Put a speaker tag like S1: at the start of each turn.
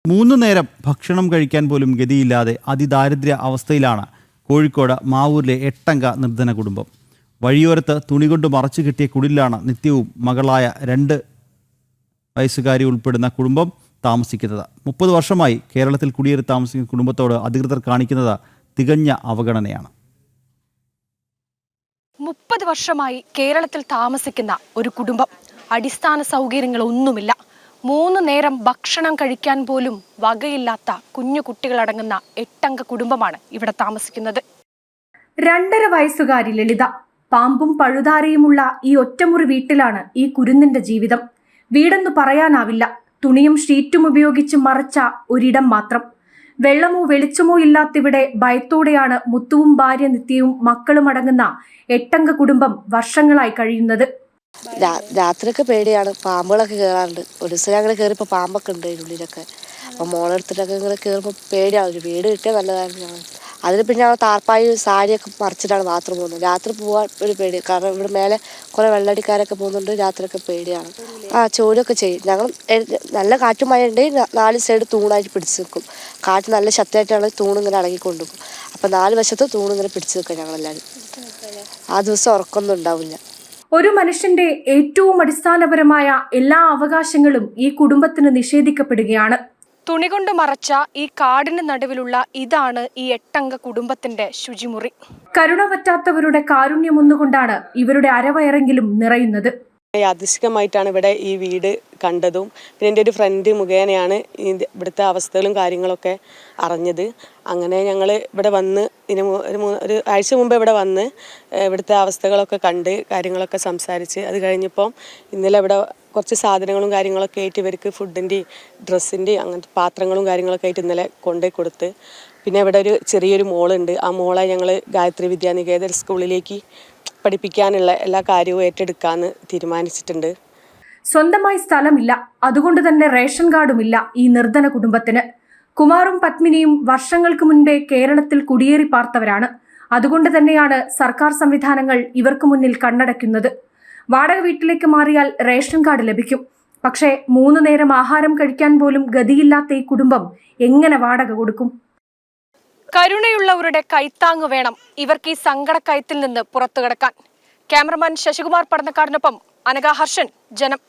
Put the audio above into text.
S1: 3 നേരം ഭക്ഷണം കഴിക്കാൻ പോലും ഗതിയില്ലാതെ അതിദാരിദ്ര്യ അവസ്ഥയിലാണ് കോഴിക്കോട് മാവൂരിലെ 8-അംഗ നിർധന കുടുംബം. വഴിയോരത്ത് തുണികൊണ്ട് മറച്ചു കെട്ടിയ കുടിലാണ് നിത്യവും മകളായ 2 വയസ്സുകാരി ഉൾപ്പെടുന്ന കുടുംബം താമസിക്കുന്നത്. 30 വർഷമായി കേരളത്തിൽ കുടിയേറി താമസിക്കുന്ന കുടുംബത്തോട് അധികൃതർ കാണിക്കുന്നത് തികഞ്ഞ അവഗണനയാണ്.
S2: 30 വർഷമായി കേരളത്തിൽ താമസിക്കുന്ന ഒരു കുടുംബം, അടിസ്ഥാന സൗകര്യങ്ങളൊന്നുമില്ല. 3 നേരം ഭക്ഷണം കഴിക്കാൻ പോലും വകയില്ലാത്ത കുഞ്ഞു കുട്ടികളടങ്ങുന്ന 8-അംഗ കുടുംബമാണ് ഇവിടെ താമസിക്കുന്നത്. 2.5 വയസ്സുകാരി ലളിത. പാമ്പും പഴുതാരയുമുള്ള ഈ ഒറ്റമുറി വീട്ടിലാണ് ഈ കുരുന്നിന്റെ ജീവിതം. വീടെന്ന് പറയാനാവില്ല. തുണിയും ഷീറ്റും ഉപയോഗിച്ച് മറച്ച ഒരിടം മാത്രം. വെള്ളമോ വെളിച്ചമോ ഇല്ലാത്തിവിടെ ഭയത്തോടെയാണ് മുത്തുവും ഭാര്യ നിത്യവും മക്കളും അടങ്ങുന്ന 8-അംഗ കുടുംബം വർഷങ്ങളായി കഴിയുന്നത്.
S3: രാത്രിയൊക്കെ പേടിയാണ്, പാമ്പുകളൊക്കെ കയറാറുണ്ട്. ഒരു ദിവസം ഞങ്ങൾ കയറിയപ്പോൾ പാമ്പൊക്കെ ഉണ്ട് ഉള്ളിലൊക്കെ. അപ്പോൾ മോളെടുത്തിട്ടൊക്കെ ഇങ്ങനെ കയറുമ്പോൾ പേടിയാവും. ഒരു വീട് കിട്ടിയാൽ നല്ലതായിരുന്നു. ഞങ്ങൾ അതിന് പിന്നെ ഞങ്ങൾ താർപ്പായി സാരിയൊക്കെ മറിച്ചിട്ടാണ് ബാത്റൂം പോകുന്നത്. രാത്രി പോകാൻ ഒരു പേടി, കാരണം ഇവിടെ മേലെ കുറേ വെള്ളടിക്കാരൊക്കെ പോകുന്നുണ്ട്. രാത്രിയൊക്കെ പേടിയാണ്. ജോലിയൊക്കെ ചെയ്യും. ഞങ്ങൾ നല്ല കാറ്റും മഴ ഉണ്ടെങ്കിൽ 4 സൈഡ് തൂണായിട്ട് പിടിച്ച് നിൽക്കും. കാറ്റ് നല്ല ശക്തമായിട്ടാണ് തൂണിങ്ങനെ ഇളകിക്കൊണ്ടുപോകും. അപ്പോൾ 4 വശത്ത് തൂണിങ്ങനെ പിടിച്ച് നിൽക്കും ഞങ്ങളെല്ലാവരും. ആ ദിവസം ഉറക്കമൊന്നും ഉണ്ടാവില്ല.
S2: ഒരു മനുഷ്യന്റെ ഏറ്റവും അടിസ്ഥാനപരമായ എല്ലാ അവകാശങ്ങളും ഈ കുടുംബത്തിന് നിഷേധിക്കപ്പെടുകയാണ്. തുണി കൊണ്ട് മറച്ച ഈ കാടിന് നടുവിലുള്ള ഇതാണ് ഈ 8-അംഗ കുടുംബത്തിന്റെ ശുചിമുറി. കരുണ പറ്റാത്തവരുടെ കാരുണ്യം ഒന്നുകൊണ്ടാണ് ഇവരുടെ അരവയറെങ്കിലും നിറയുന്നത്.
S4: യാദൃശ്ചികമായിട്ടാണ് ഇവിടെ ഈ വീട് കണ്ടതും പിന്നെ എൻ്റെ ഒരു ഫ്രണ്ട് മുഖേനയാണ് ഇവിടുത്തെ അവസ്ഥകളും കാര്യങ്ങളൊക്കെ അറിഞ്ഞത്. അങ്ങനെ ഞങ്ങൾ ഇവിടെ വന്ന് ഒരു ആഴ്ച മുമ്പ് ഇവിടെ വന്ന് ഇവിടുത്തെ അവസ്ഥകളൊക്കെ കണ്ട് കാര്യങ്ങളൊക്കെ സംസാരിച്ച് അത് കഴിഞ്ഞപ്പോൾ ഇന്നലെ ഇവിടെ കുറച്ച് സാധനങ്ങളും കാര്യങ്ങളൊക്കെ ആയിട്ട് ഇവർക്ക് ഫുഡിൻ്റെയും ഡ്രസ്സിൻ്റെയും അങ്ങനത്തെ പാത്രങ്ങളും കാര്യങ്ങളൊക്കെ ആയിട്ട് ഇന്നലെ കൊണ്ടുപോയി കൊടുത്ത്, പിന്നെ ഇവിടെ ഒരു ചെറിയൊരു മോളുണ്ട്. ആ മോളെ ഞങ്ങൾ ഗായത്രി വിദ്യാനികേതൻ സ്കൂളിലേക്ക് പഠിപ്പിക്കാനുള്ള എല്ലാ കാര്യവും ഏറ്റെടുക്കാമെന്ന് തീരുമാനിച്ചിട്ടുണ്ട്.
S2: സ്വന്തമായി സ്ഥലമില്ല, അതുകൊണ്ട് തന്നെ റേഷൻ കാർഡുമില്ല ഈ നിർധന കുടുംബത്തിന്. കുമാറും പത്മിനിയും വർഷങ്ങൾക്ക് മുൻപേ കേരളത്തിൽ കുടിയേറി പാർത്തവരാണ്. അതുകൊണ്ട് തന്നെയാണ് സർക്കാർ സംവിധാനങ്ങൾ ഇവർക്ക് മുന്നിൽ കണ്ണടയ്ക്കുന്നത്. വാടക വീട്ടിലേക്ക് മാറിയാൽ റേഷൻ കാർഡ് ലഭിക്കും. പക്ഷേ 3 നേരം ആഹാരം കഴിക്കാൻ പോലും ഗതിയില്ലാത്ത ഈ കുടുംബം എങ്ങനെ വാടക കൊടുക്കും? കരുണയുള്ളവരുടെ കൈത്താങ്ങ് വേണം ഇവർക്ക് ഈ സങ്കടക്കയത്തിൽ നിന്ന് പുറത്തു കടക്കാൻ. ക്യാമറമാൻ ശശികുമാർ പടന്നക്കാടിനൊപ്പം അനഘ ഹർഷൻ, ജനം.